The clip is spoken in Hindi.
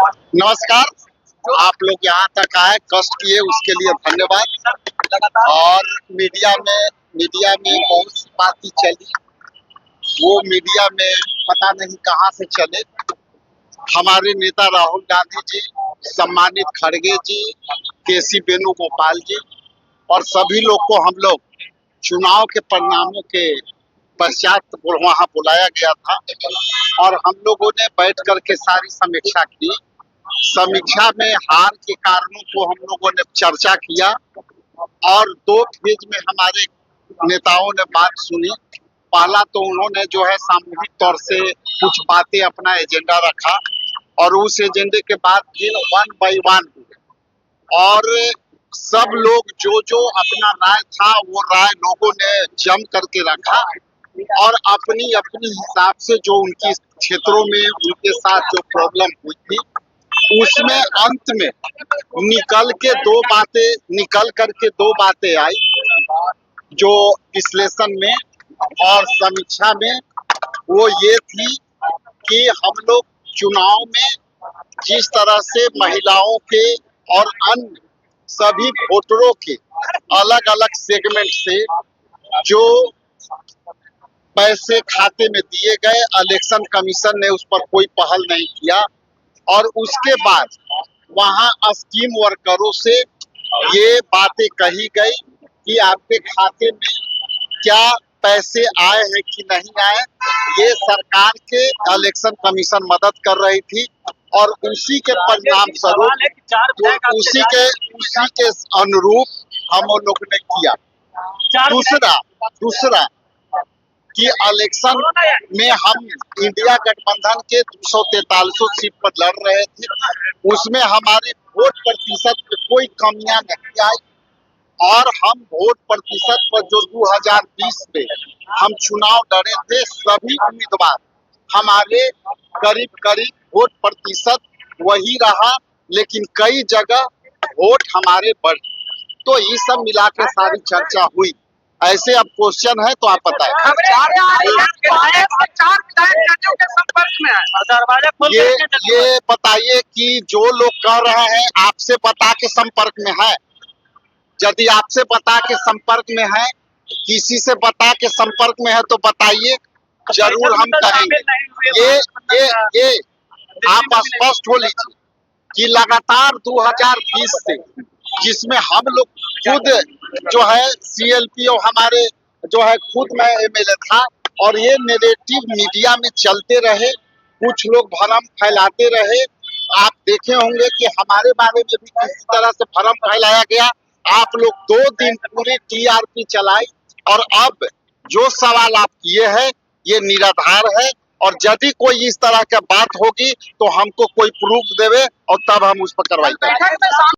नमस्कार। आप लोग यहाँ तक आए, कष्ट किए, उसके लिए धन्यवाद। और मीडिया में बहुत सी बातें चली, वो मीडिया में पता नहीं कहाँ से चले। हमारे नेता राहुल गांधी जी, सम्मानित खड़गे जी, केसी वेणुगोपाल जी और सभी लोग को हम लोग चुनाव के परिणामों के पश्चात वहाँ बुलाया गया था और हम लोगों ने बैठ करके सारी समीक्षा की। समीक्षा में हार के कारणों को हम लोगों ने चर्चा किया और दो फेज में हमारे नेताओं ने बात सुनी। पहला तो उन्होंने जो है सामूहिक तौर से कुछ बातें, अपना एजेंडा रखा और उस एजेंडे के बाद फिर 1 बाय 1 हुए और सब लोग जो जो अपना राय था वो राय लोगों ने जम करके रखा और अपनी अपनी हिसाब से जो उनकी क्षेत्रों में उनके साथ जो प्रॉब्लम हुई थी उसमें अंत में निकल करके दो बातें आई जो विश्लेषण में और समीक्षा में। वो ये थी कि हम लोग चुनाव में जिस तरह से महिलाओं के और अन्य सभी वोटरों के अलग अलग सेगमेंट से जो पैसे खाते में दिए गए, इलेक्शन कमीशन ने उस पर कोई पहल नहीं किया और उसके बाद वहां स्कीम वर्करों से ये बातें कही गई कि आपके खाते में क्या पैसे आए हैं कि नहीं आए। ये सरकार के इलेक्शन कमीशन मदद कर रही थी और उसी के परिणाम स्वरूप उसी के अनुरूप हम लोगों ने किया। दूसरा कि इलेक्शन में हम इंडिया गठबंधन के 243 सीट पर लड़ रहे थे, उसमें हमारी वोट प्रतिशत में कोई कमियां नहीं आई और हम वोट प्रतिशत पर जो 2020 में हम चुनाव लड़े थे, सभी उम्मीदवार हमारे करीब करीब वोट प्रतिशत वही रहा, लेकिन कई जगह वोट हमारे बढ़े। तो ये सब मिला के सारी चर्चा हुई। ऐसे अब क्वेश्चन है तो आप बताएं। ये बताइए कि जो लोग कह रहे हैं आपसे बता के संपर्क में है, यदि आपसे बता के संपर्क में है, किसी से बता के संपर्क में है तो बताइए, जरूर हम कहेंगे। ये आप स्पष्ट हो लीजिए कि लगातार 2020 से, जिसमें हम लोग खुद जो है CLP और हमारे जो है खुद मैं MLA था और ये नेगेटिव मीडिया में चलते रहे, कुछ लोग भ्रम फैलाते रहे। आप देखे होंगे कि हमारे बारे में भी किसी तरह से भ्रम फैलाया गया। आप लोग 2 दिन पूरी TRP चलाई और अब जो सवाल आप किए हैं ये निराधार है और यदि कोई इस तरह की बात होगी तो हमको कोई प्रूफ देवे और तब हम उस पर कार्रवाई करेंगे।